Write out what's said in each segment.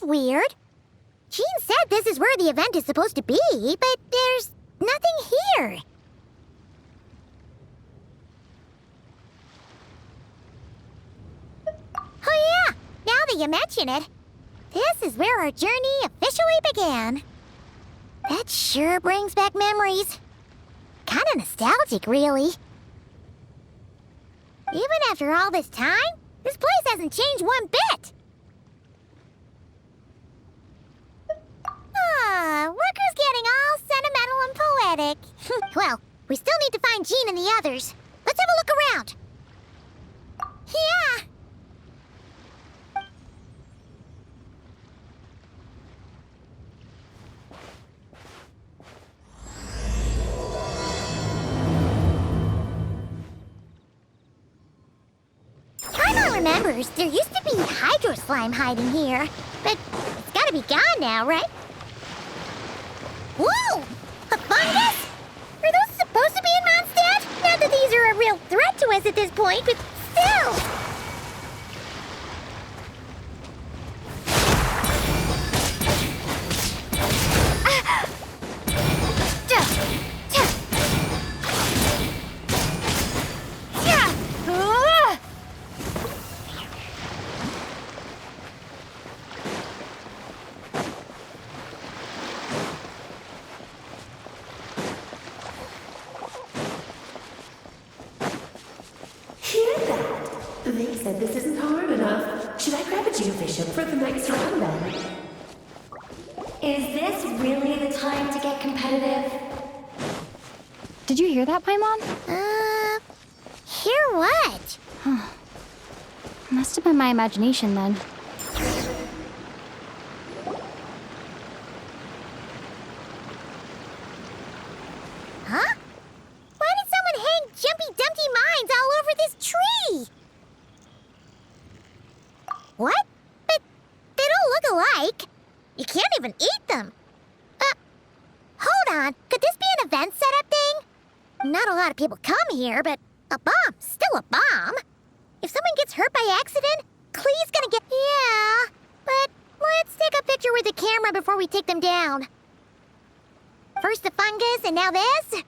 Weird. Jean said this is where the event is supposed to be, but there's nothing here. Oh yeah, now that you mention it, this is where our journey officially began. That sure brings back memories. Kinda nostalgic, really. Even after all this time, this place hasn't changed one bit. Worker's getting all sentimental and poetic. Well, we still need to find Jean and the others. Let's have a look around. Yeah. Paimon remembers there used to be hydro slime hiding here, but it's gotta be gone now, right? Whoa! A fungus? Are those supposed to be in Mondstadt? Not that these are a real threat to us at this point, but still! They said this isn't hard enough. Should I grab a geofishing for the next round then? Is this really the time to get competitive? Did you hear that, Paimon? Hear what? Must have been my imagination then. Huh? Why did someone hang Jumpy Dumpty mines all over this tree? What? But they don't look alike. You can't even eat them. Hold on. Could this be an event setup thing? Not a lot of people come here, but a bomb's still a bomb. If someone gets hurt by accident, Klee's gonna get... Yeah, but let's take a picture with the camera before we take them down. First the fungus, and now this?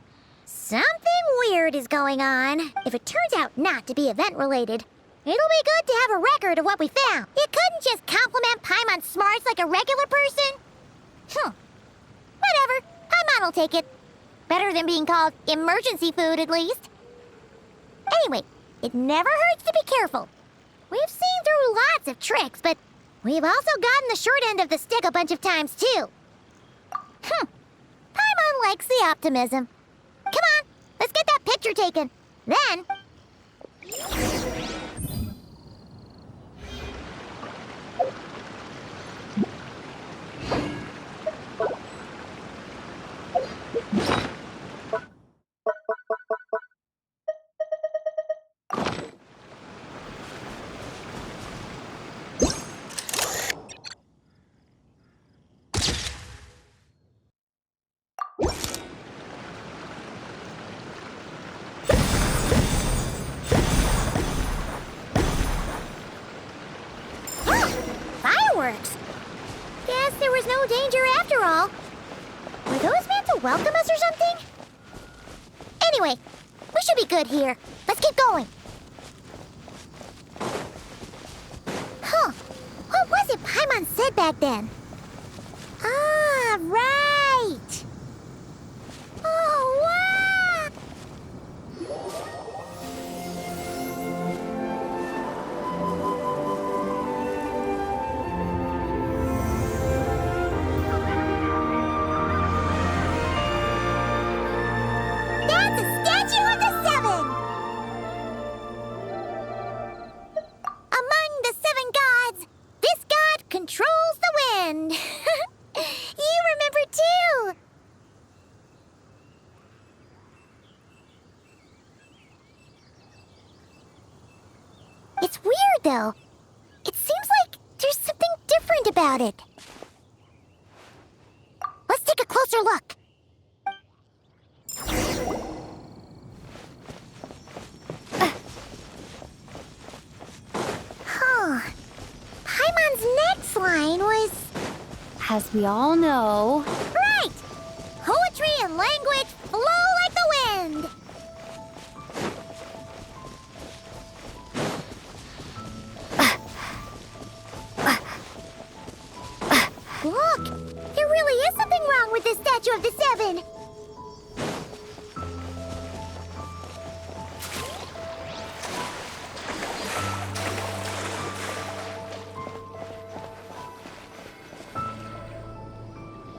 Something weird is going on. If it turns out not to be event-related, it'll be good to have a record of what we found. You couldn't just compliment Paimon's smarts like a regular person. Whatever. Paimon will take it. Better than being called emergency food, at least. Anyway, it never hurts to be careful. We've seen through lots of tricks, but we've also gotten the short end of the stick a bunch of times, too. Paimon likes the optimism. Come on, let's get that picture taken. Then... no danger after all. Were those meant to welcome us or something? Anyway, we should be good here. Let's keep going. Huh. What was it Paimon said back then? Ah, right. Oh, wow. That's a statue of the seven. Among the seven gods, this god controls the wind. You remember too. It's weird though. It seems like there's something different about it. Let's take a closer look. Huh. Paimon's next line was... As we all know, Right! Poetry and language flow like the wind! Look! There really is something wrong with this statue of the seven!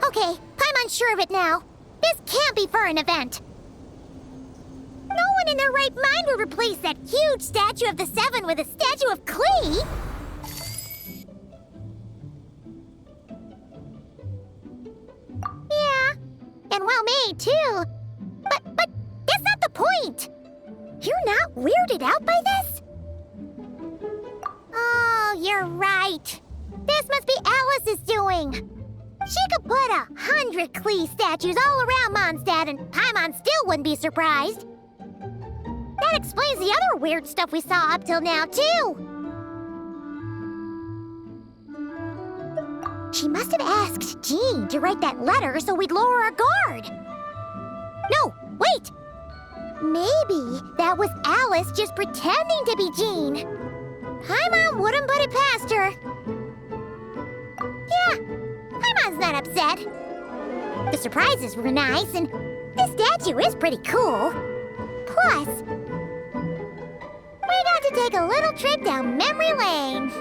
Okay, Paimon's sure of it now. This can't be for an event. No one in their right mind would replace that huge statue of the seven with a statue of Klee. Yeah, and well made too. But that's not the point. You're not weirded out by this? Oh, you're right. This must be Alice's doing. She could put 100 Klee statues all around Mondstadt and Paimon still wouldn't be surprised. That explains the other weird stuff we saw up till now, too. She must have asked Jean to write that letter so we'd lower our guard. No, wait! Maybe that was Alice just pretending to be Jean. Paimon wouldn't put it past her. Yeah, Paimon's not upset. The surprises were nice, and this statue is pretty cool. Plus, we got to take a little trip down memory lane.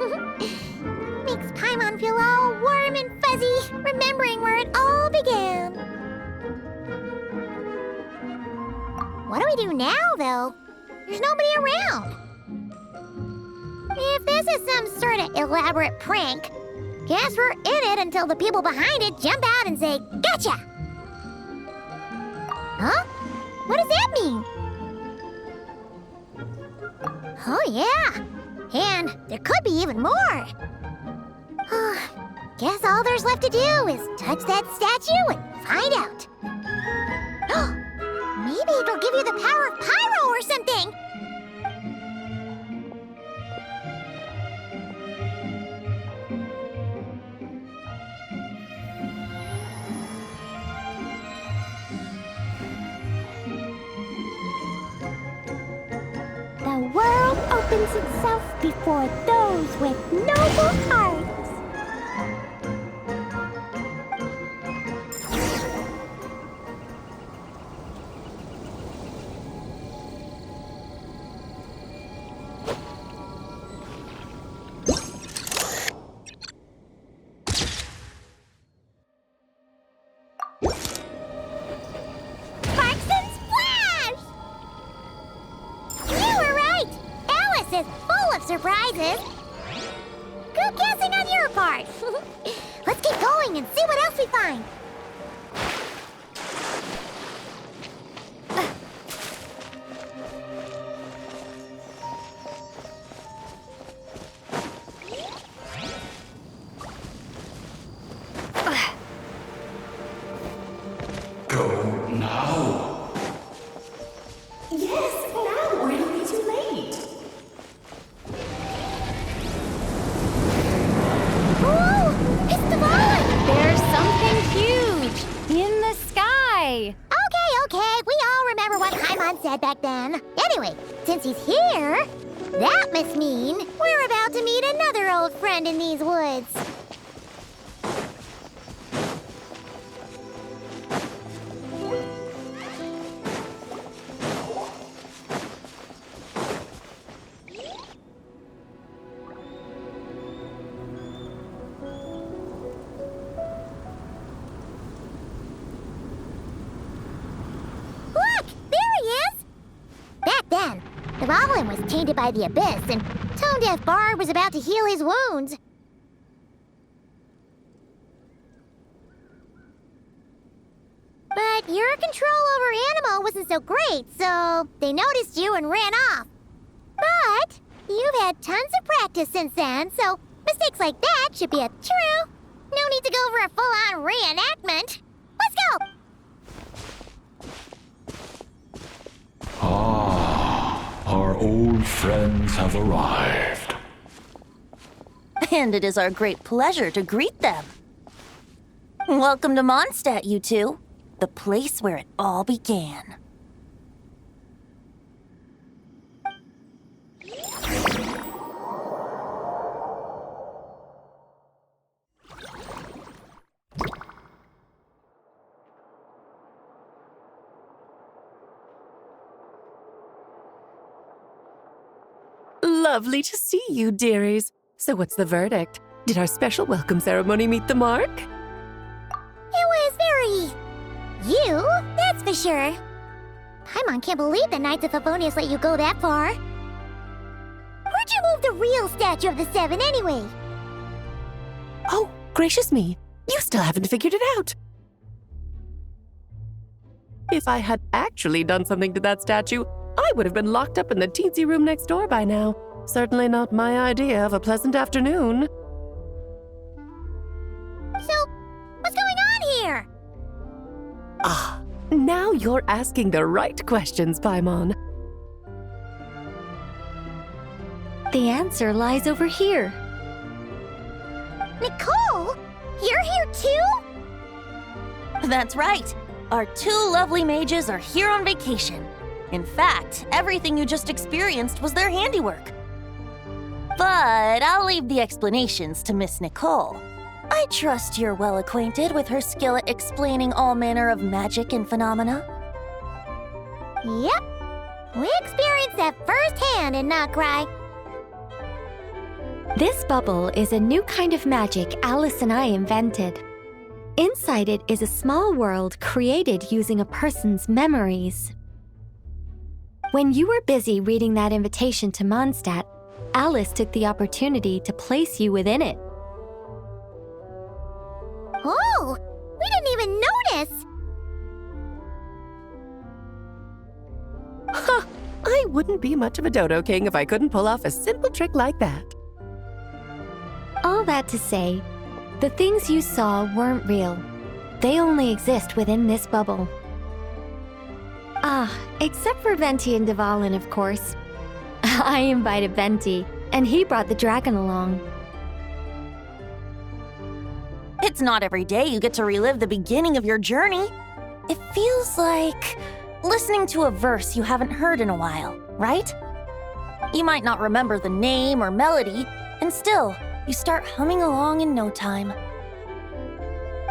Makes Paimon feel all warm and fuzzy, remembering where it all began. What do we do now, though? There's nobody around. If this is some sort of elaborate prank, guess we're in it until the people behind it jump out and say, "Gotcha!" Huh? What does that mean? Oh, yeah. And there could be even more. Guess all there's left to do is touch that statue and find out. Maybe it'll give you the power of pyro or something. The world opens itself before those with noble hearts. Sparks and splash! You were right! Alice is full of surprises. Good guessing on your part. Let's keep going and see what else we find. Go now. Yes, now, or it'll be too late. Whoa! It's the vine! there's said back then. Anyway, since he's here, that must mean we're about to meet another old friend in these woods. Look! There he is! Back then, the Goblin was tainted by the Abyss, and Tone-Deaf Bard was about to heal his wounds. But your control over Animo wasn't so great, so they noticed you and ran off. But you've had tons of practice since then, so mistakes like that should be a true. No need to go for a full-on reenactment. Let's go! Our old friends have arrived. And it is our great pleasure to greet them. Welcome to Mondstadt, you two. The place where it all began. Lovely to see you, dearies. So what's the verdict? Did our special welcome ceremony meet the mark? It was very... you, that's for sure. Paimon can't believe the Knights of Favonius let you go that far. Where'd you move the real statue of the Seven anyway? Oh, gracious me. You still haven't figured it out. If I had actually done something to that statue, I would have been locked up in the teensy room next door by now. Certainly not my idea of a pleasant afternoon. So, what's going on here? Ah, now you're asking the right questions, Paimon. The answer lies over here. Nicole? You're here too? That's right. Our two lovely mages are here on vacation. In fact, everything you just experienced was their handiwork. But I'll leave the explanations to Miss Nicole. I trust you're well acquainted with her skill at explaining all manner of magic and phenomena. Yep. We experienced that firsthand in Notcry. This bubble is a new kind of magic Alice and I invented. Inside it is a small world created using a person's memories. When you were busy reading that invitation to Mondstadt, Alice took the opportunity to place you within it. Oh, we didn't even notice. Huh, I wouldn't be much of a dodo king if I couldn't pull off a simple trick like that. All that to say, the things you saw weren't real. They only exist within this bubble. Ah, except for Venti and Dvalin, of course. I invited Venti, and he brought the dragon along. It's not every day you get to relive the beginning of your journey. It feels like listening to a verse you haven't heard in a while, right? You might not remember the name or melody, and still, you start humming along in no time.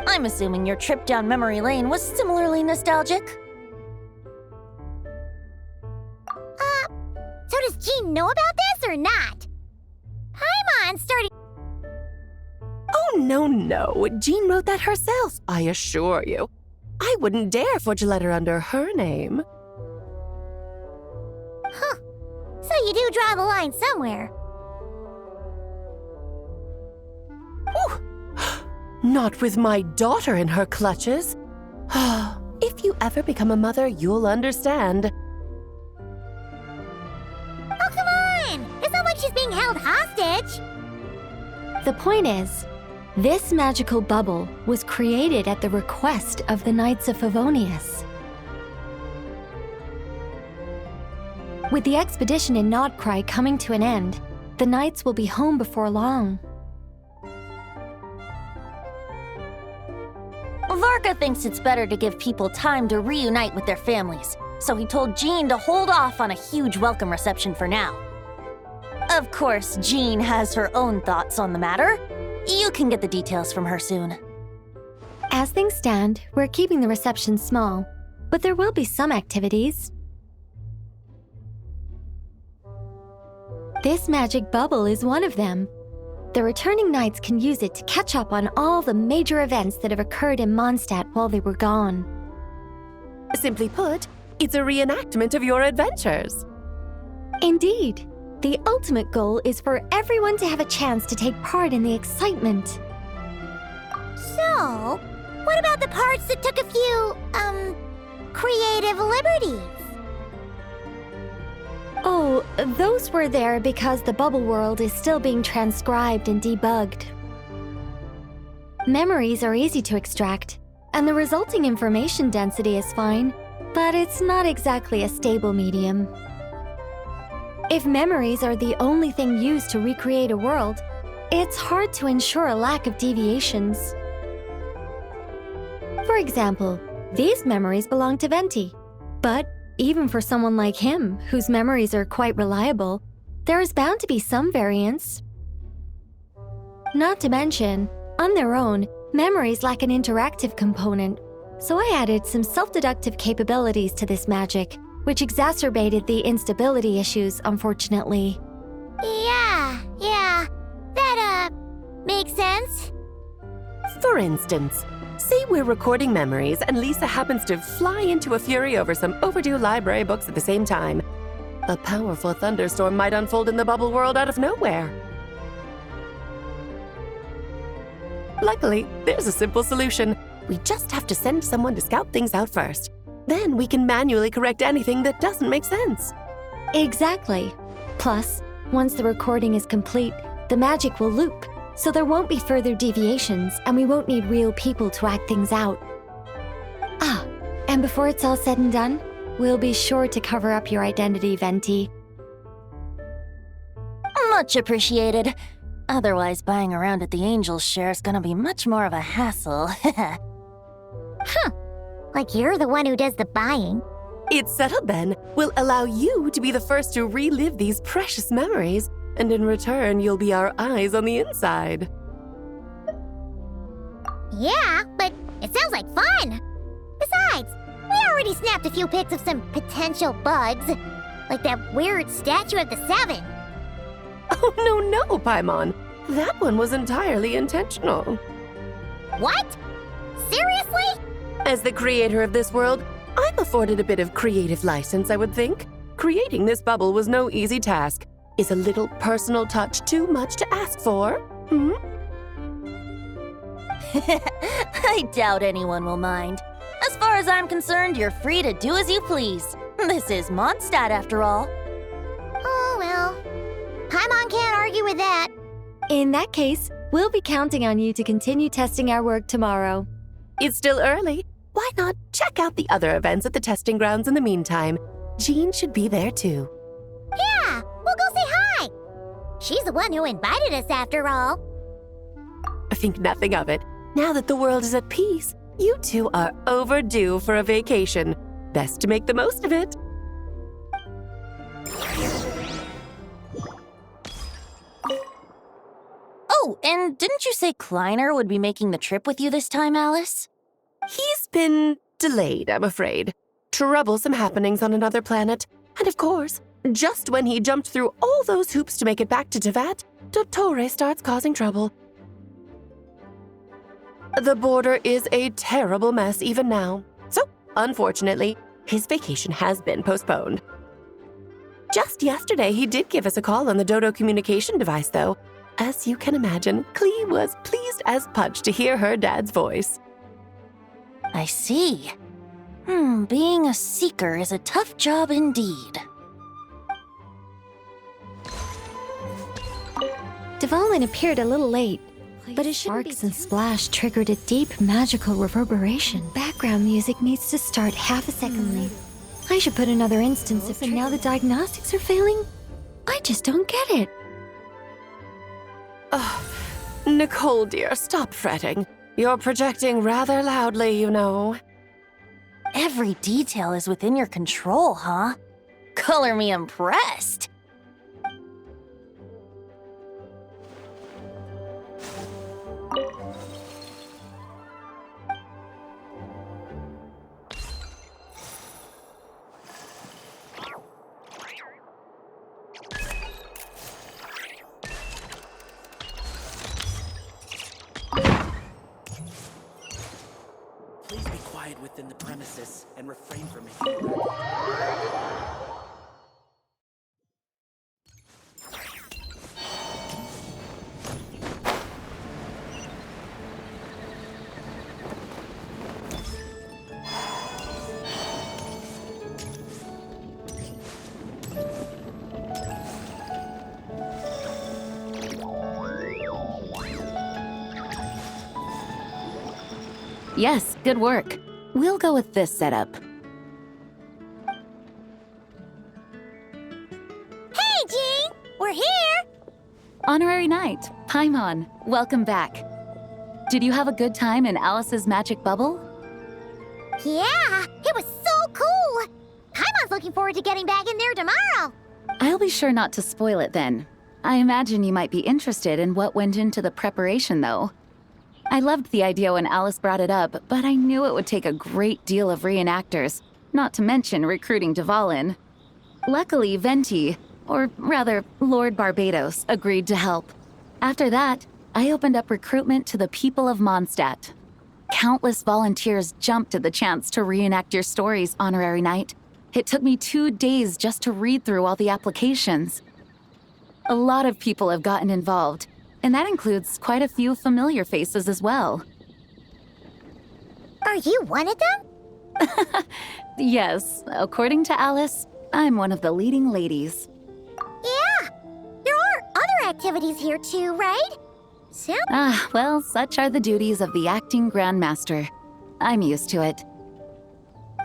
I'm assuming your trip down memory lane was similarly nostalgic. So does Jean know about this or not? Paimon's starting... Oh, no. Jean wrote that herself, I assure you. I wouldn't dare forge a letter under her name. Huh. So you do draw the line somewhere. Not with my daughter in her clutches. If you ever become a mother, you'll understand. Oh, come on! It's not like she's being held hostage. The point is, this magical bubble was created at the request of the Knights of Favonius. With the expedition in Notcry coming to an end, the Knights will be home before long. Varka thinks it's better to give people time to reunite with their families, so he told Jean to hold off on a huge welcome reception for now. Of course, Jean has her own thoughts on the matter. You can get the details from her soon. As things stand, we're keeping the reception small, but there will be some activities. This magic bubble is one of them. The returning knights can use it to catch up on all the major events that have occurred in Mondstadt while they were gone. Simply put, it's a reenactment of your adventures. Indeed. The ultimate goal is for everyone to have a chance to take part in the excitement. So, what about the parts that took a few, creative liberties? Oh, those were there because the bubble world is still being transcribed and debugged. Memories are easy to extract, and the resulting information density is fine, but it's not exactly a stable medium. If memories are the only thing used to recreate a world, it's hard to ensure a lack of deviations. For example, these memories belong to Venti, but even for someone like him, whose memories are quite reliable, there is bound to be some variance. Not to mention, on their own, memories lack an interactive component, so I added some self-deductive capabilities to this magic, which exacerbated the instability issues, unfortunately. Yeah, that, makes sense. For instance, say we're recording memories and Lisa happens to fly into a fury over some overdue library books at the same time. A powerful thunderstorm might unfold in the bubble world out of nowhere. Luckily, there's a simple solution. We just have to send someone to scout things out first. Then we can manually correct anything that doesn't make sense. Exactly. Plus, once the recording is complete, the magic will loop, so there won't be further deviations and we won't need real people to act things out. Ah, and before it's all said and done, we'll be sure to cover up your identity, Venti. Much appreciated. Otherwise, buying around at the Angels share is gonna be much more of a hassle. Like you're the one who does the buying. It's settled then. We'll allow you to be the first to relive these precious memories, and in return, you'll be our eyes on the inside. Yeah, but it sounds like fun. Besides, we already snapped a few pics of some potential bugs, like that weird statue of the Seven. Oh, no, Paimon. That one was entirely intentional. What? Seriously? As the creator of this world, I'm afforded a bit of creative license, I would think. Creating this bubble was no easy task. Is a little personal touch too much to ask for? I doubt anyone will mind. As far as I'm concerned, you're free to do as you please. This is Mondstadt, after all. Oh, well. Paimon can't argue with that. In that case, we'll be counting on you to continue testing our work tomorrow. It's still early. Why not check out the other events at the testing grounds in the meantime? Jean should be there too. Yeah, we'll go say hi. She's the one who invited us after all. I think nothing of it. Now that the world is at peace, you two are overdue for a vacation. Best to make the most of it. Oh, and didn't you say Kleiner would be making the trip with you this time, Alice? He's been delayed, I'm afraid. Troublesome happenings on another planet. And of course, just when he jumped through all those hoops to make it back to Tevat, Dottore starts causing trouble. The border is a terrible mess even now. So, unfortunately, his vacation has been postponed. Just yesterday, he did give us a call on the Dodo communication device, though. As you can imagine, Klee was pleased as punch to hear her dad's voice. I see. Being a seeker is a tough job indeed. Development appeared a little late, but his sparks and splash triggered a deep magical reverberation. Background music needs to start half a second late. I should put another instance of and now the diagnostics are failing? I just don't get it. Nicole, dear, stop fretting. You're projecting rather loudly, you know. Every detail is within your control, huh? Color me impressed. Please be quiet within the premises and refrain from making a Yes, good work. We'll go with this setup. Hey, Jean! We're here! Honorary Knight, Paimon, welcome back. Did you have a good time in Alice's magic bubble? Yeah, it was so cool! Paimon's looking forward to getting back in there tomorrow! I'll be sure not to spoil it then. I imagine you might be interested in what went into the preparation, though. I loved the idea when Alice brought it up, but I knew it would take a great deal of reenactors, not to mention recruiting Dvalin. Luckily, Venti, or rather, Lord Barbados, agreed to help. After that, I opened up recruitment to the people of Mondstadt. Countless volunteers jumped at the chance to reenact your stories, Honorary Knight. It took me 2 days just to read through all the applications. A lot of people have gotten involved, and that includes quite a few familiar faces as well. Are you one of them? Yes, according to Alice, I'm one of the leading ladies. Yeah, there are other activities here too, right? So, Well, such are the duties of the acting Grandmaster. I'm used to it.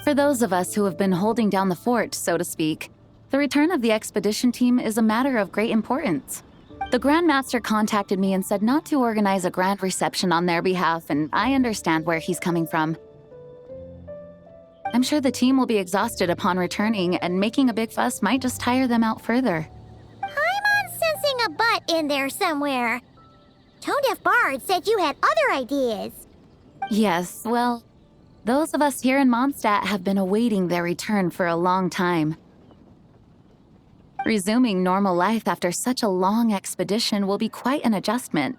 For those of us who have been holding down the fort, so to speak, the return of the expedition team is a matter of great importance. The Grandmaster contacted me and said not to organize a grand reception on their behalf, and I understand where he's coming from. I'm sure the team will be exhausted upon returning, and making a big fuss might just tire them out further. I'm sensing a butt in there somewhere. Tone Deaf Bard said you had other ideas. Yes, well, those of us here in Mondstadt have been awaiting their return for a long time. Resuming normal life after such a long expedition will be quite an adjustment.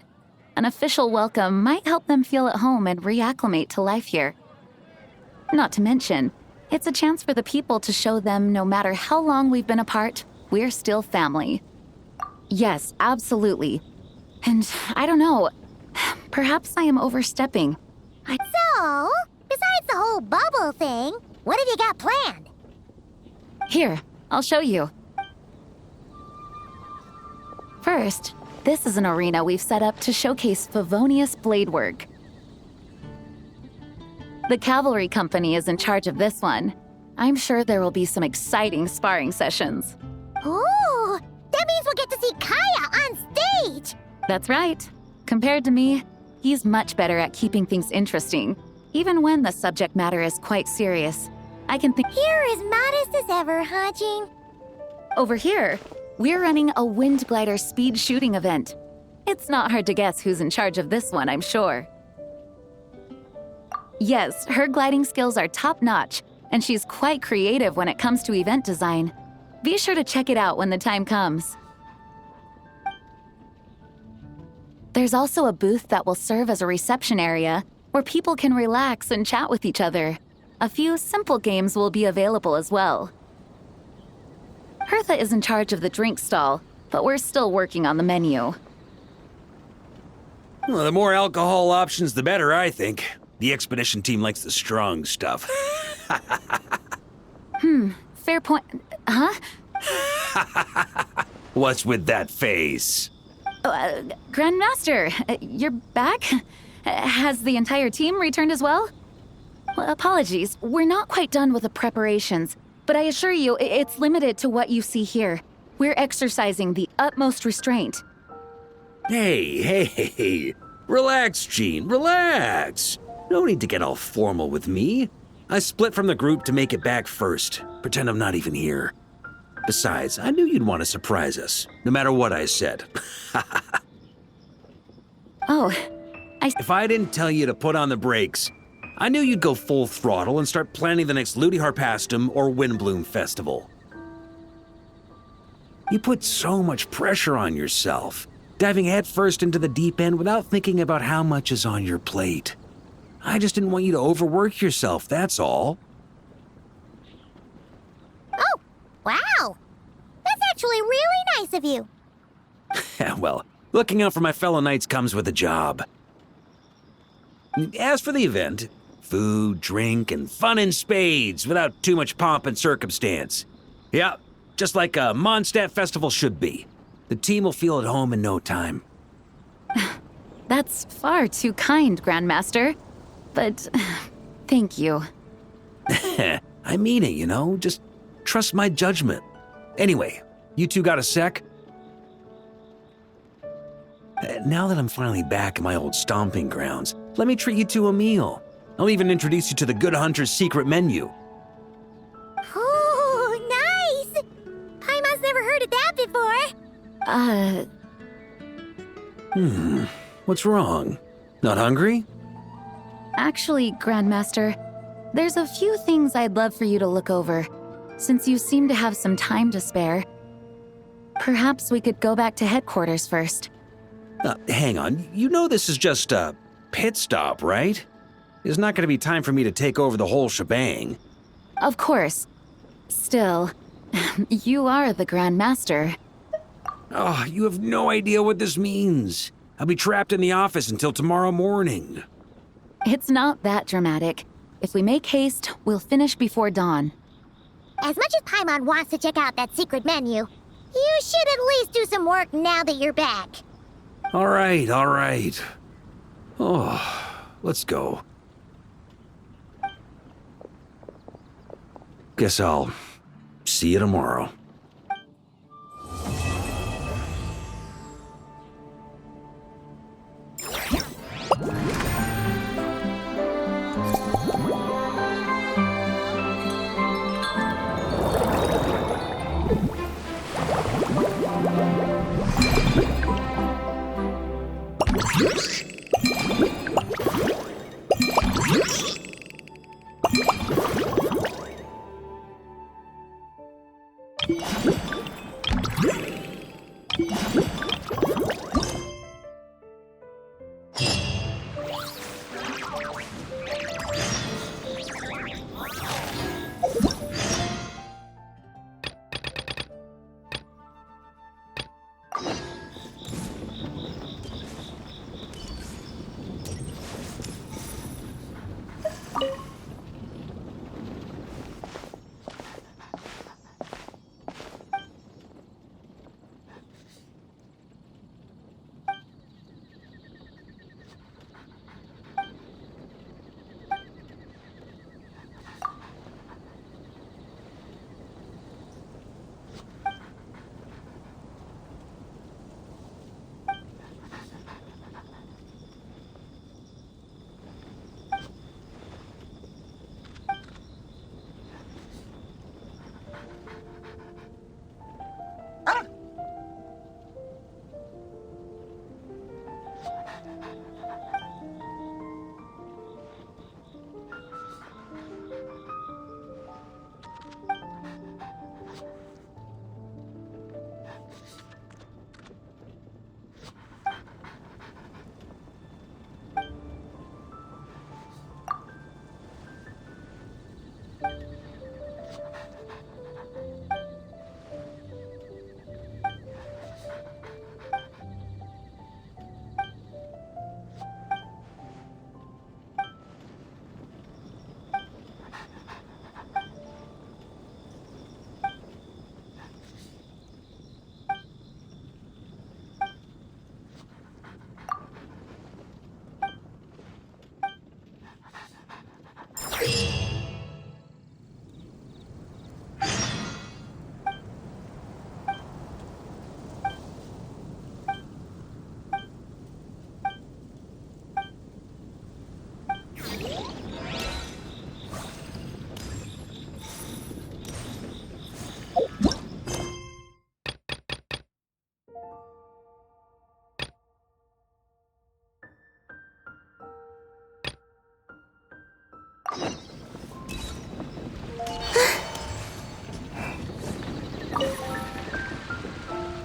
An official welcome might help them feel at home and reacclimate to life here. Not to mention, it's a chance for the people to show them no matter how long we've been apart, we're still family. Yes, absolutely. And I don't know, perhaps I am overstepping. So, besides the whole bubble thing, what have you got planned? Here, I'll show you. First, this is an arena we've set up to showcase Favonius blade work. The cavalry company is in charge of this one. I'm sure there will be some exciting sparring sessions. Ooh, that means we'll get to see Kaya on stage! That's right. Compared to me, he's much better at keeping things interesting, even when the subject matter is quite serious. I can think. You're as modest as ever, huh, Jean? Over here, we're running a wind glider speed shooting event. It's not hard to guess who's in charge of this one, I'm sure. Yes, her gliding skills are top-notch, and she's quite creative when it comes to event design. Be sure to check it out when the time comes. There's also a booth that will serve as a reception area where people can relax and chat with each other. A few simple games will be available as well. Hertha is in charge of the drink stall, but we're still working on the menu. Well, the more alcohol options, the better, I think. The expedition team likes the strong stuff. Fair point. Huh? What's with that face? Grandmaster, you're back? Has the entire team returned as well? Well, apologies, we're not quite done with the preparations, but I assure you, it's limited to what you see here. We're exercising the utmost restraint. Hey. Relax, Jean, relax. No need to get all formal with me. I split from the group to make it back first. Pretend I'm not even here. Besides, I knew you'd want to surprise us, no matter what I said. Oh, If I didn't tell you to put on the brakes, I knew you'd go full throttle and start planning the next Ludi Harpastum or Windbloom Festival. You put so much pressure on yourself, diving headfirst into the deep end without thinking about how much is on your plate. I just didn't want you to overwork yourself, that's all. Oh, wow. That's actually really nice of you. Well, looking out for my fellow knights comes with a job. As for the event, food, drink, and fun in spades without too much pomp and circumstance. Yeah, just like a Mondstadt festival should be. The team will feel at home in no time. that's far too kind, Grandmaster. But thank you. I mean it, you know? Just trust my judgment. Anyway, you two got a sec? Now that I'm finally back in my old stomping grounds, let me treat you to a meal. I'll even introduce you to the Good Hunter's secret menu. Oh, nice! Paimon's never heard of that before. What's wrong? Not hungry? Actually, Grandmaster, there's a few things I'd love for you to look over, since you seem to have some time to spare. Perhaps we could go back to headquarters first. Hang on, you know this is just a pit stop, right? There's not going to be time for me to take over the whole shebang. Of course. Still, you are the Grandmaster. Oh, you have no idea what this means. I'll be trapped in the office until tomorrow morning. It's not that dramatic. If we make haste, we'll finish before dawn. As much as Paimon wants to check out that secret menu, you should at least do some work now that you're back. All right, all right. Oh, let's go. Guess I'll see you tomorrow.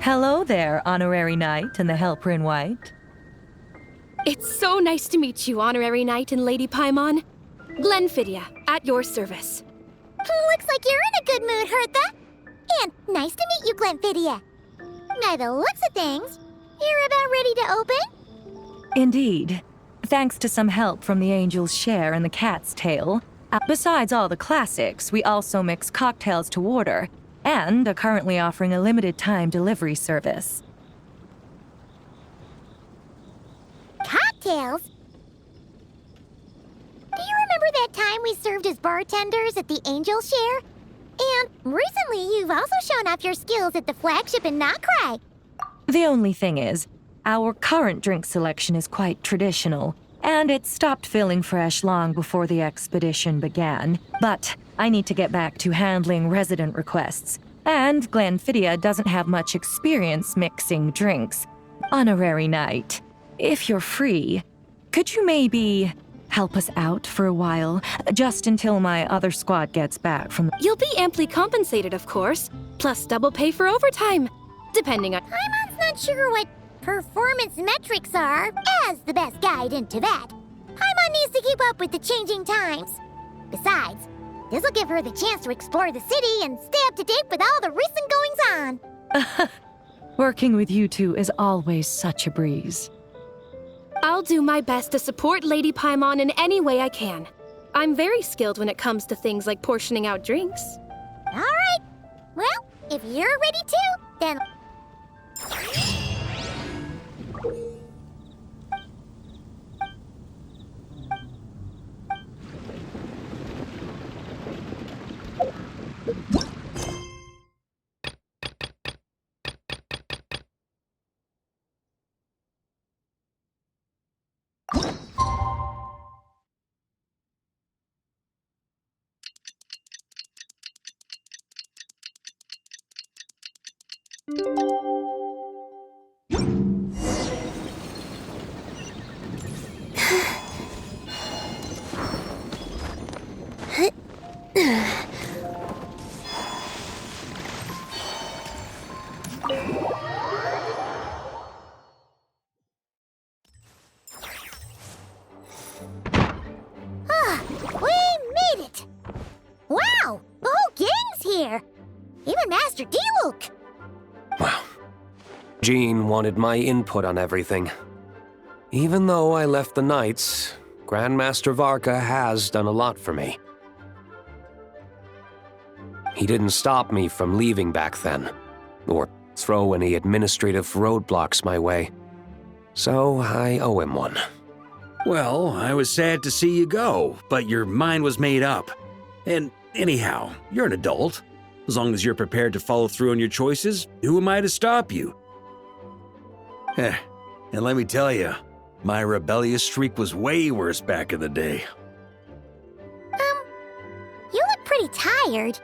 Hello there, Honorary Knight and the Helper in White. It's so nice to meet you, Honorary Knight and Lady Paimon. Glenfidia, at your service. Looks like you're in a good mood, Hertha. And nice to meet you, Glenfidia. By the looks of things, you're about ready to open? Indeed. Thanks to some help from the Angel's Share and the Cat's Tail. Besides all the classics, we also mix cocktails to order, and are currently offering a limited-time delivery service. Cocktails? Do you remember that time we served as bartenders at the Angel Share? And recently you've also shown off your skills at the flagship in Nokrai. The only thing is, our current drink selection is quite traditional, and it stopped feeling fresh long before the expedition began. But I need to get back to handling resident requests, and Glenfidia doesn't have much experience mixing drinks. Honorary Knight, if you're free, could you maybe help us out for a while, just until my other squad gets back from the— You'll be amply compensated, of course, plus double pay for overtime, depending on— Paimon's not sure what performance metrics are as the best guide into that. Paimon needs to keep up with the changing times. Besides, this'll give her the chance to explore the city and stay up to date with all the recent goings-on. Working with you two is always such a breeze. I'll do my best to support Lady Paimon in any way I can. I'm very skilled when it comes to things like portioning out drinks. All right. Well, if you're ready to, then... We made it! Wow! The whole gang's here! Even Master D-Luke! Wow. Jean wanted my input on everything. Even though I left the Knights, Grandmaster Varka has done a lot for me. He didn't stop me from leaving back then, or throw any administrative roadblocks my way. So I owe him one. Well, I was sad to see you go, but your mind was made up. And anyhow, you're an adult. As long as you're prepared to follow through on your choices, who am I to stop you? And let me tell you, my rebellious streak was way worse back in the day. You look pretty tired.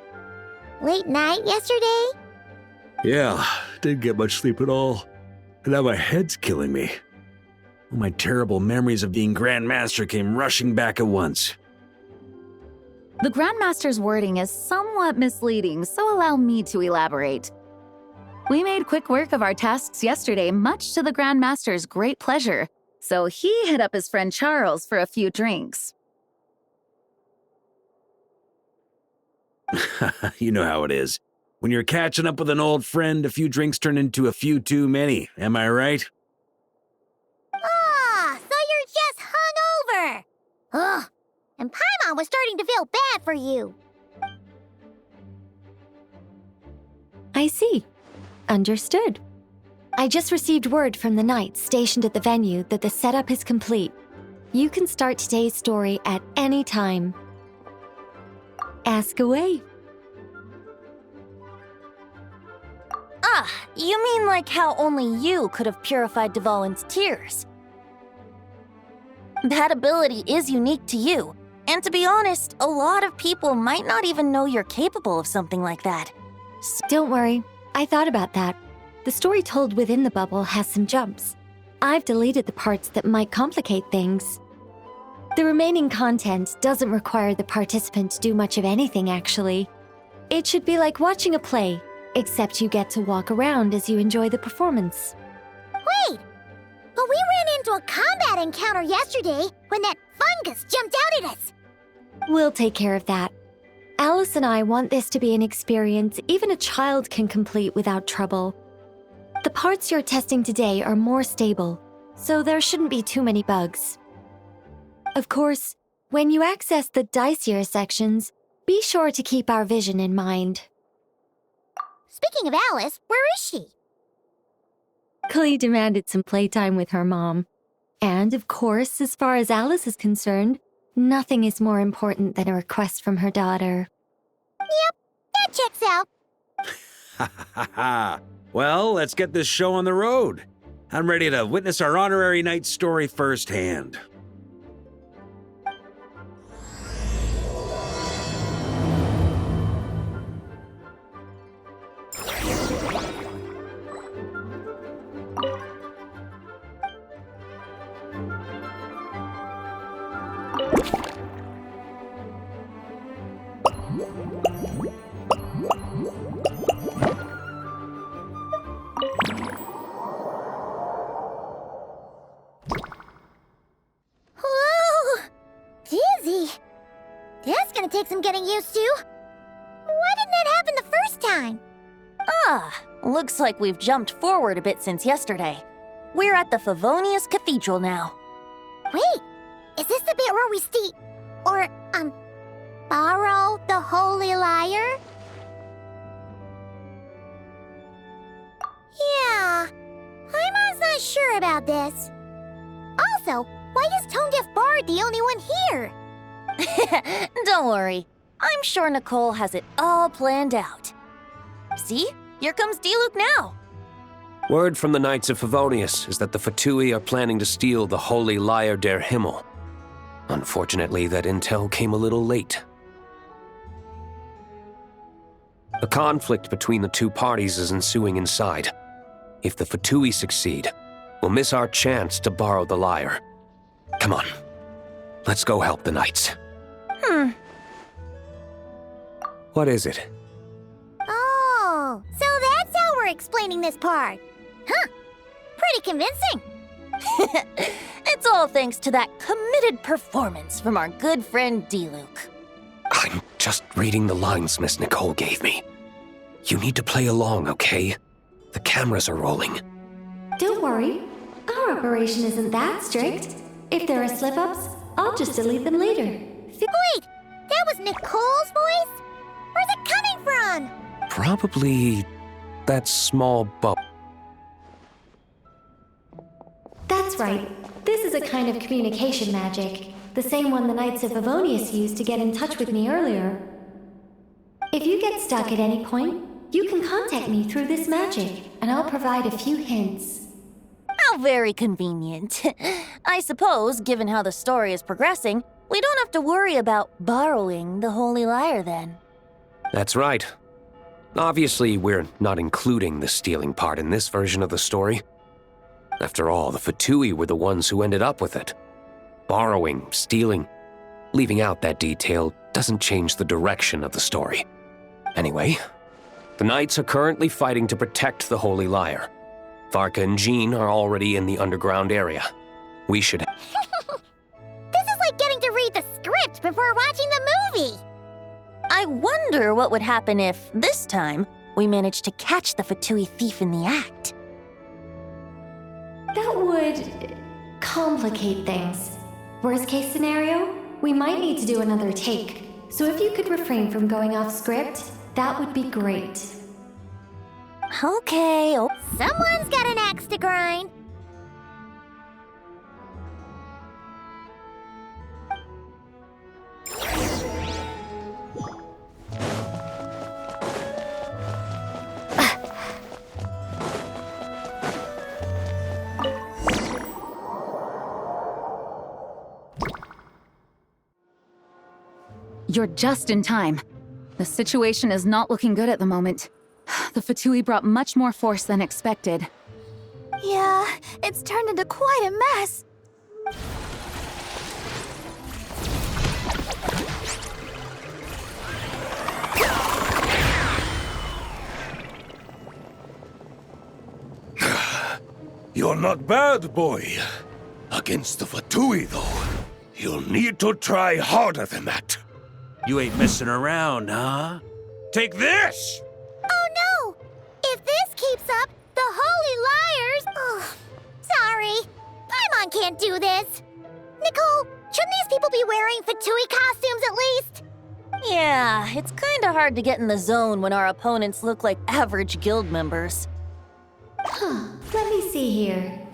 Late night yesterday? Yeah, didn't get much sleep at all. And now my head's killing me. All my terrible memories of being Grand Master came rushing back at once. The Grandmaster's wording is somewhat misleading, so allow me to elaborate. We made quick work of our tasks yesterday, much to the Grandmaster's great pleasure, so he hit up his friend Charles for a few drinks. You know how it is. When you're catching up with an old friend, a few drinks turn into a few too many, am I right? Ah, so you're just hungover! Ugh, and Paimon was starting to feel bad for you. I see. Understood. I just received word from the Knights stationed at the venue that the setup is complete. You can start today's story at any time. Ask away. Ah, you mean like how only you could have purified Dvalin's tears? That ability is unique to you, and to be honest, a lot of people might not even know you're capable of something like that. Don't worry, I thought about that. The story told within the bubble has some jumps. I've deleted the parts that might complicate things. The remaining content doesn't require the participant to do much of anything, actually. It should be like watching a play. Except you get to walk around as you enjoy the performance. Wait! But we ran into a combat encounter yesterday when that fungus jumped out at us. We'll take care of that. Alice and I want this to be an experience even a child can complete without trouble. The parts you're testing today are more stable, so there shouldn't be too many bugs. Of course, when you access the dicier sections, be sure to keep our vision in mind. Speaking of Alice, where is she? Clee demanded some playtime with her mom. And of course, as far as Alice is concerned, nothing is more important than a request from her daughter. Yep, that checks out. Ha ha ha! Well, let's get this show on the road. I'm ready to witness our honorary knight's story firsthand. Whoa! Dizzy. That's gonna take some getting used to. Why didn't that happen the first time? Looks like we've jumped forward a bit since yesterday. We're at the Favonius Cathedral now. Wait, is this the bit where we borrow the Holy Lyre? Yeah, I'm not sure about this. Also, why is Tone Deaf Bard the only one here? Don't worry. I'm sure Nicole has it all planned out. See? Here comes Diluc now. Word from the Knights of Favonius is that the Fatui are planning to steal the Holy Lyre der Himmel. Unfortunately, that intel came a little late. A conflict between the two parties is ensuing inside. If the Fatui succeed, we'll miss our chance to borrow the lyre. Come on, let's go help the Knights. What is it? Oh, so that's how we're explaining this part. Huh, pretty convincing. It's all thanks to that committed performance from our good friend Diluc. I'm just reading the lines Miss Nicole gave me. You need to play along, okay? The cameras are rolling. Don't worry, our operation isn't that strict. If there are slip-ups, I'll just delete them later. Wait, that was Nicole's voice? Where's it coming from? Probably that small bump. That's right. This is a kind of communication magic. The same one the Knights of Favonius used to get in touch with me earlier. If you get stuck at any point, you can contact me through this magic, and I'll provide a few hints. How very convenient. I suppose, given how the story is progressing, we don't have to worry about borrowing the Holy Lyre then. That's right. Obviously, we're not including the stealing part in this version of the story. After all, the Fatui were the ones who ended up with it. Borrowing, stealing, leaving out that detail doesn't change the direction of the story. Anyway, the Knights are currently fighting to protect the Holy Lyre. Varka and Jean are already in the underground area. We should... This is like getting to read the script before watching the movie. I wonder what would happen if, this time, we managed to catch the Fatui thief in the act. That would complicate things. Worst case scenario, we might need to do another take. So if you could refrain from going off script, that would be great. Okay, Someone's got an axe to grind. You're just in time. The situation is not looking good at the moment. The Fatui brought much more force than expected. Yeah, it's turned into quite a mess. You're not bad, boy. Against the Fatui, though, you'll need to try harder than that. You ain't messing around, huh? Take this! Oh no! If this keeps up, the Holy Liars... Ugh, sorry. Paimon can't do this. Nicole, shouldn't these people be wearing Fatui costumes at least? Yeah, it's kinda hard to get in the zone when our opponents look like average guild members. Let me see here.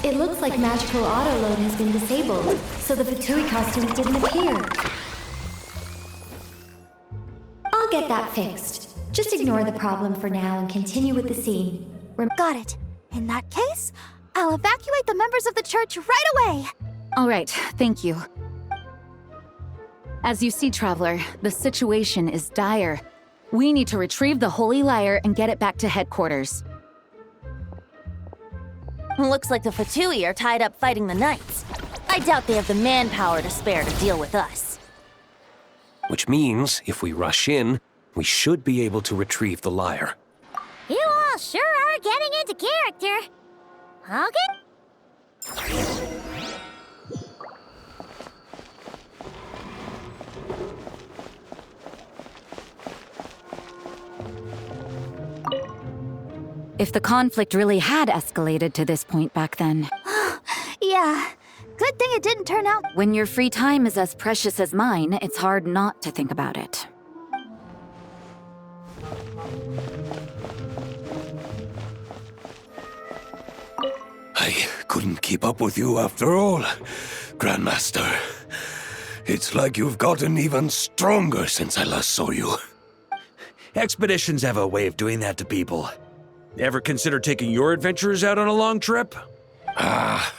It looks like magical autoload has been disabled, so the Fatui costumes didn't appear. I'll get that fixed. Just ignore the problem for now and continue with the scene. Got it. In that case, I'll evacuate the members of the church right away. All right, thank you. As you see, Traveler, the situation is dire. We need to retrieve the Holy Lyre and get it back to headquarters. Looks like the Fatui are tied up fighting the Knights. I doubt they have the manpower to spare to deal with us. Which means, if we rush in, we should be able to retrieve the lyre. You all sure are getting into character. Okay. If the conflict really had escalated to this point back then. Yeah, good thing it didn't turn out. When your free time is as precious as mine, it's hard not to think about it. I couldn't keep up with you after all, Grandmaster. It's like you've gotten even stronger since I last saw you. Expeditions have a way of doing that to people. Ever consider taking your adventurers out on a long trip? Ah.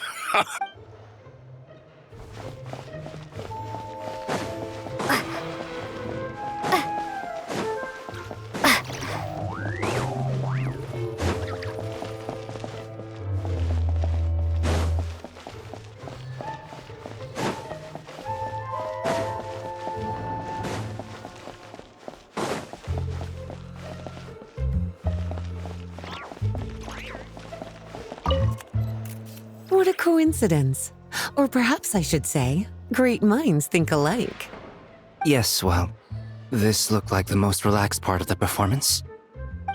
What a coincidence. Or perhaps I should say, great minds think alike. Yes, well, this looked like the most relaxed part of the performance.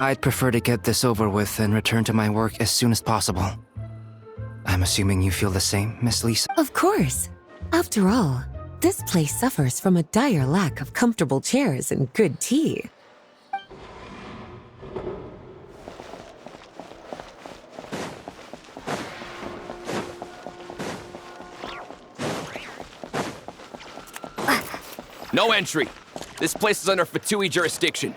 I'd prefer to get this over with and return to my work as soon as possible. I'm assuming you feel the same, Miss Lisa? Of course. After all, this place suffers from a dire lack of comfortable chairs and good tea. No entry. This place is under Fatui jurisdiction.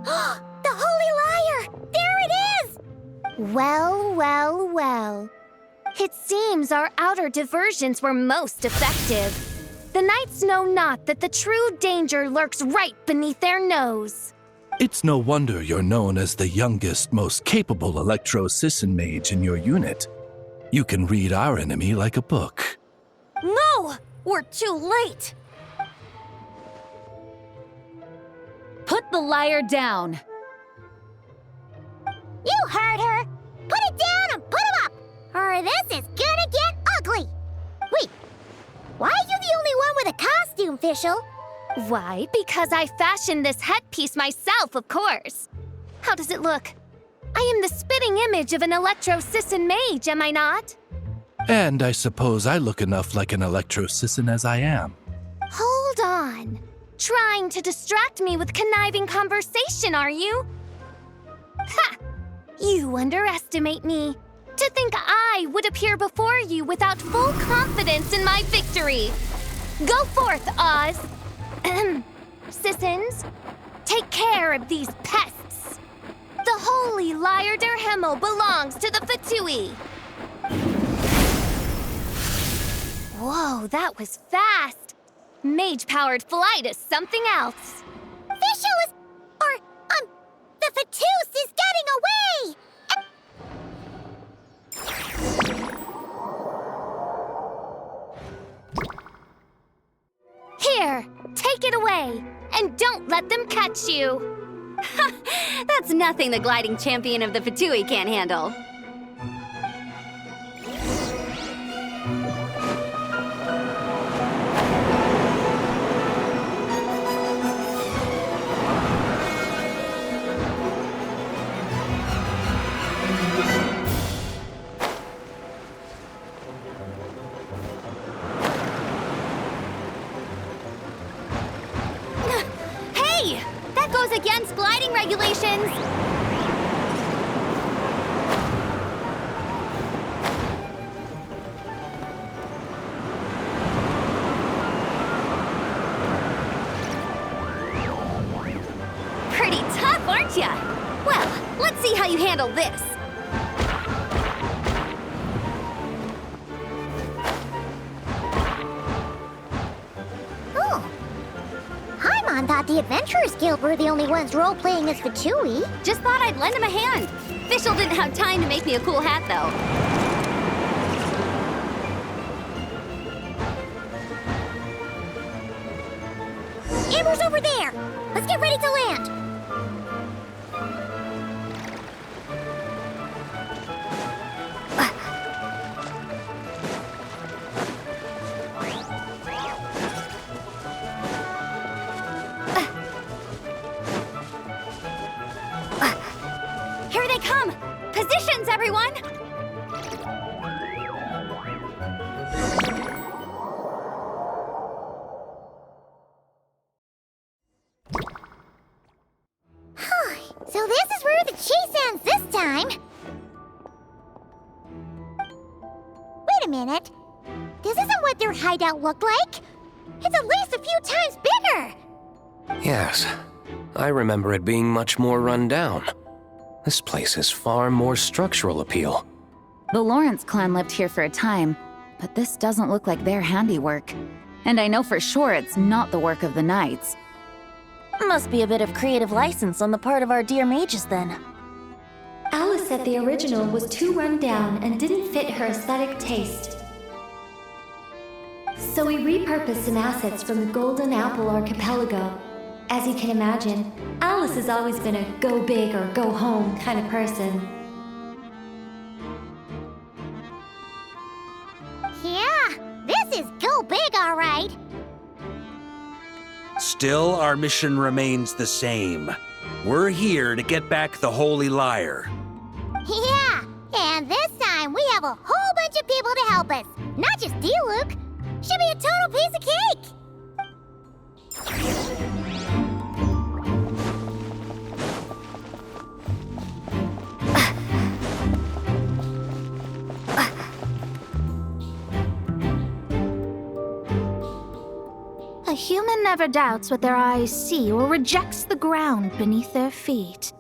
The Holy Lyre! There it is! Well, well, well. It seems our outer diversions were most effective. The Knights know not that the true danger lurks right beneath their nose. It's no wonder you're known as the youngest, most capable Electro-Sisson mage in your unit. You can read our enemy like a book. No! We're too late! Put the lyre down! You heard her! Put it down and put him up! Or this is gonna get ugly! Wait, why are you the only one with a costume, Fischl? Why? Because I fashioned this headpiece myself, of course. How does it look? I am the spitting image of an Electro-Sisson mage, am I not? And I suppose I look enough like an Electro-Sisson as I am. Hold on. Trying to distract me with conniving conversation, are you? Ha! You underestimate me. To think I would appear before you without full confidence in my victory. Go forth, Oz. Sissons, take care of these pests. The Holy Lyre der Himmel belongs to the Fatui. Whoa, that was fast. Mage-powered flight is something else. Fischl is... Here, take it away, and don't let them catch you. That's nothing the gliding champion of the Fatui can't handle. Hey! That goes against gliding regulations! Pretty tough, aren't ya? Well, let's see how you handle this. Oh. Paimon thought the Adventurers Guild were the only ones role-playing as Fatui. Just thought I'd lend him a hand. Fischl didn't have time to make me a cool hat, though. Amber's over there! Let's get ready to land! Here they come! Positions, everyone! So this is where the chase ends this time! Wait a minute. This isn't what their hideout looked like! It's at least a few times bigger! Yes, I remember it being much more run down. This place has far more structural appeal. The Lawrence clan lived here for a time, but this doesn't look like their handiwork. And I know for sure it's not the work of the knights. Must be a bit of creative license on the part of our dear mages, then. Alice said the original was too run down and didn't fit her aesthetic taste. So we repurposed some assets from the Golden Apple Archipelago. As you can imagine, Alice has always been a go big or go home kind of person. Yeah, this is go big, all right. Still, our mission remains the same. We're here to get back the Holy Lyre. Yeah, and this time we have a whole bunch of people to help us. Not just D-Luke. Should be a total piece of cake. A human never doubts what their eyes see or rejects the ground beneath their feet.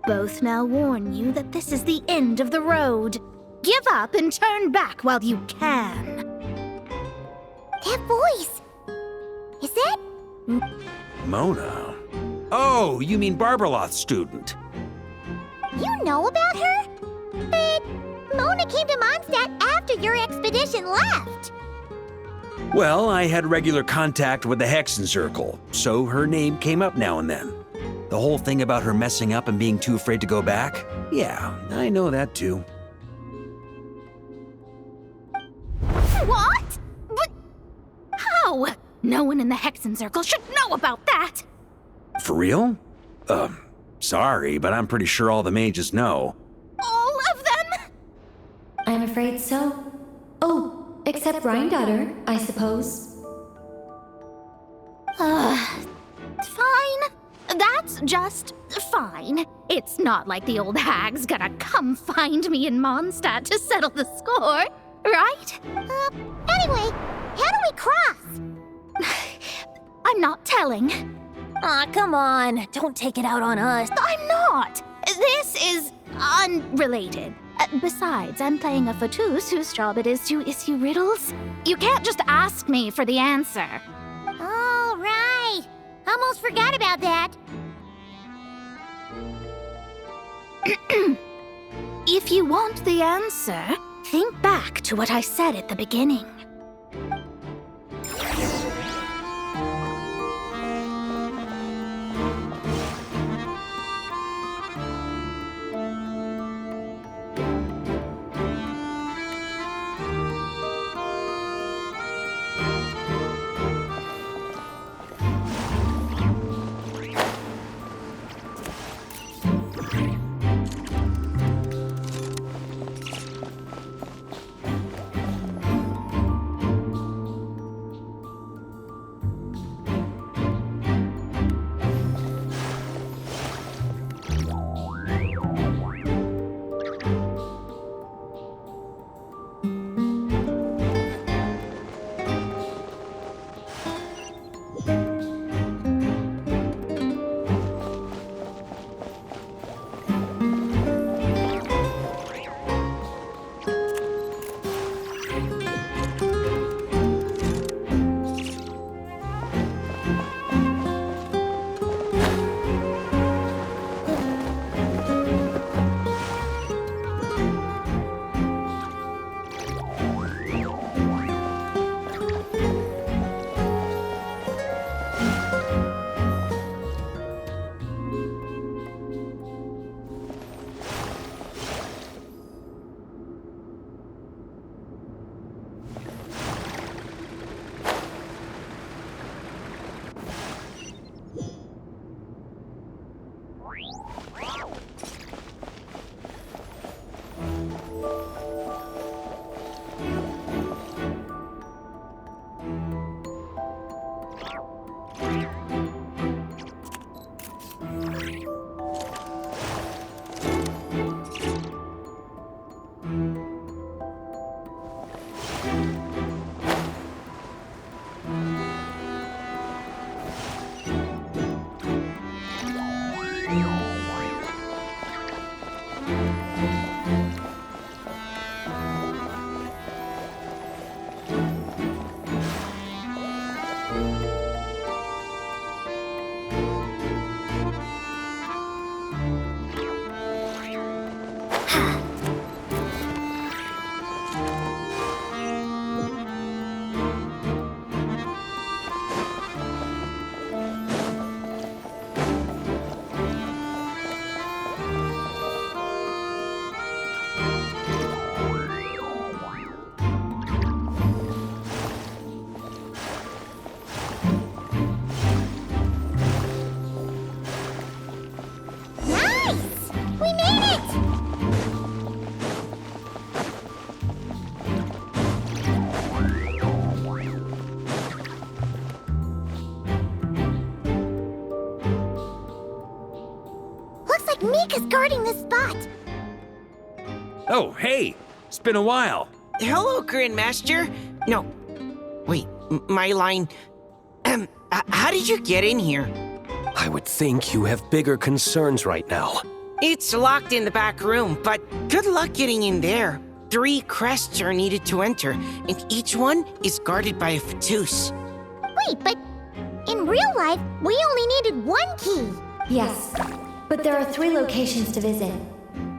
Both now warn you that this is the end of the road. Give up and turn back while you can. That voice! Is that... Mona? Oh, you mean Barbarloth's student. You know about her? But Mona came to Mondstadt after your expedition left. Well, I had regular contact with the Hexen Circle, so her name came up now and then. The whole thing about her messing up and being too afraid to go back? Yeah, I know that too. What? But how? No one in the Hexen Circle should know about that! For real? Sorry, but I'm pretty sure all the mages know. All of them? I'm afraid so. Oh, except Rhindaughter, I suppose. Fine. That's just fine. It's not like the old hag's gonna come find me in Mondstadt to settle the score, right? Anyway, how do we cross? I'm not telling. Aw, come on. Don't take it out on us. I'm not. This is unrelated. Besides, I'm playing a Fatus whose job it is to issue riddles. You can't just ask me for the answer. All right. Almost forgot about that. If you want the answer, think back to what I said at the beginning. Nice! We made it! Looks like Mika's guarding this spot. Oh, hey! It's been a while. Hello, Grandmaster. No, wait, my line. How did you get in here? I would think you have bigger concerns right now. It's locked in the back room, but good luck getting in there. 3 crests are needed to enter, and each one is guarded by a Fatus. Wait, but in real life, we only needed 1 key. Yes, but there are 3 locations to visit.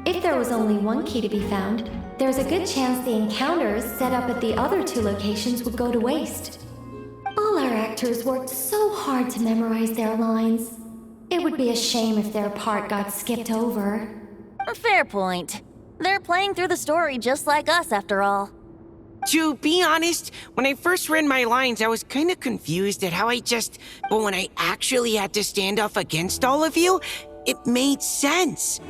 If there was only 1 key to be found, there's a good chance the encounters set up at the other 2 locations would go to waste. All our actors worked so hard to memorize their lines. It would be a shame if their part got skipped over. Fair point. They're playing through the story just like us, after all. To be honest, when I first read my lines, I was kind of confused at how but when I actually had to stand up against all of you, it made sense.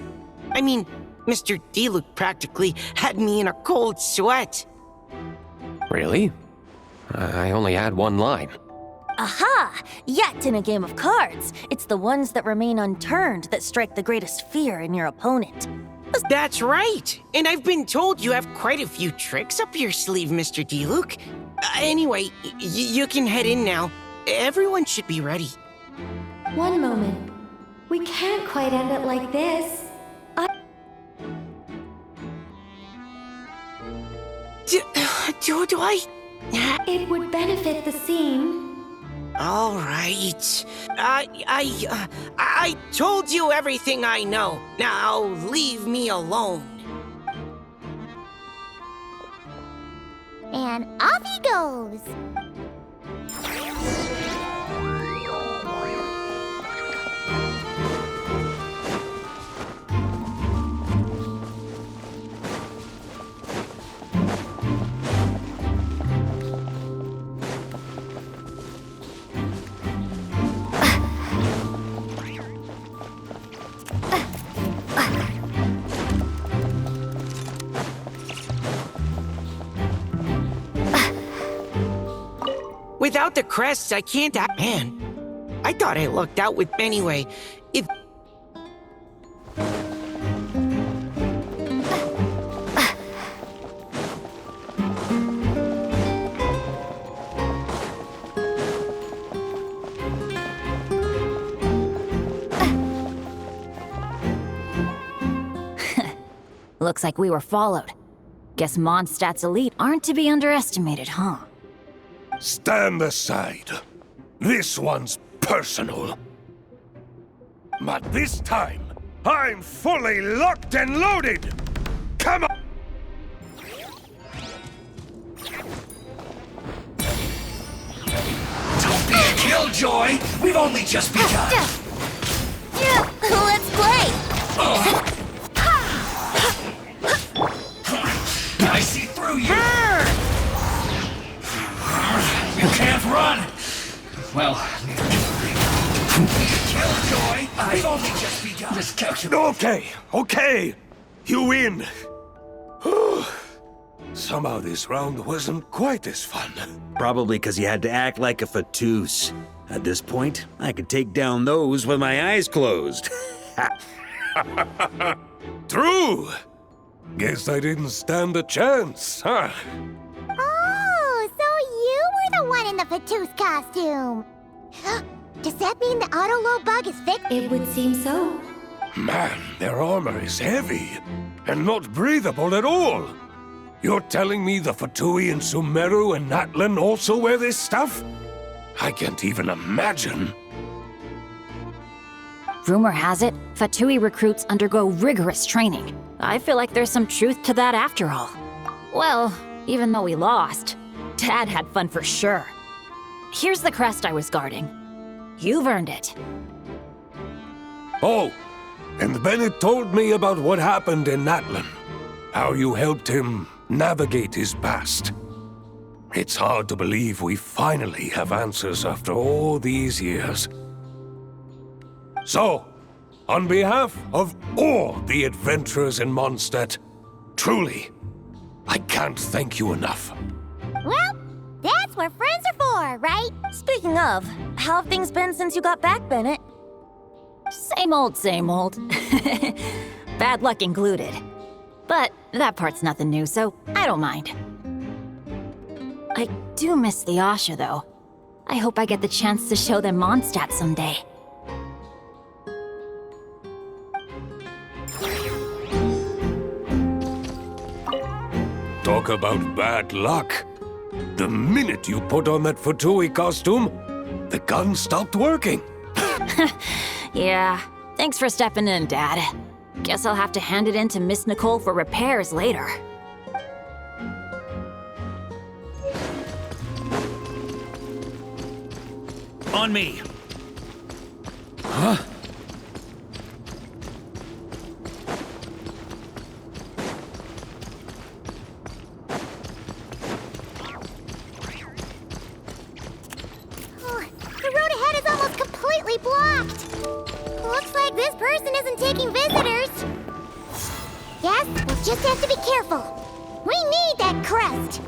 I mean, Mr. Diluc practically had me in a cold sweat. Really? I only had 1 line. Aha! Yet in a game of cards, it's the ones that remain unturned that strike the greatest fear in your opponent. That's right! And I've been told you have quite a few tricks up your sleeve, Mr. Diluc. Anyway, you can head in now. Everyone should be ready. One moment. We can't quite end it like this. Do I? It would benefit the scene. All right. I told you everything I know. Now leave me alone. And off he goes. Without the crests, I can't. Man, I thought I lucked out with anyway. If. Looks like we were followed. Guess Mondstadt's elite aren't to be underestimated, huh? Stand aside. This one's personal. But this time, I'm fully locked and loaded! Come on! Don't be a killjoy! We've only just begun! Yeah, let's play! I see through you! You can't run! Well, killjoy! I've only just begun. Okay. You win. Somehow this round wasn't quite as fun. Probably because you had to act like a Fatus. At this point, I could take down those with my eyes closed. True. Guess I didn't stand a chance, huh? Oh, so you were the one in the Fatus costume. Does that mean the auto-low bug is fixed? It would seem so. Man, their armor is heavy and not breathable at all. You're telling me the Fatui in Sumeru and Natlan also wear this stuff? I can't even imagine. Rumor has it, Fatui recruits undergo rigorous training. I feel like there's some truth to that after all. Well, even though we lost, Dad had fun for sure. Here's the crest I was guarding. You've earned it. Oh, and Bennett told me about what happened in Natlan. How you helped him navigate his past. It's hard to believe we finally have answers after all these years. So, on behalf of all the adventurers in Mondstadt, truly, I can't thank you enough. Well, that's what friends are for, right? Speaking of, how have things been since you got back, Bennett? Same old, same old. Bad luck included. But that part's nothing new, so I don't mind. I do miss the Asha, though. I hope I get the chance to show them Mondstadt someday. Talk about bad luck. The minute you put on that Fatui costume, the gun stopped working. Yeah, thanks for stepping in, Dad. Guess I'll have to hand it in to Miss Nicole for repairs later. On me. Huh? The road ahead is almost completely blocked. Looks like this person isn't taking visitors. Yes, we'll just have to be careful. We need that crest.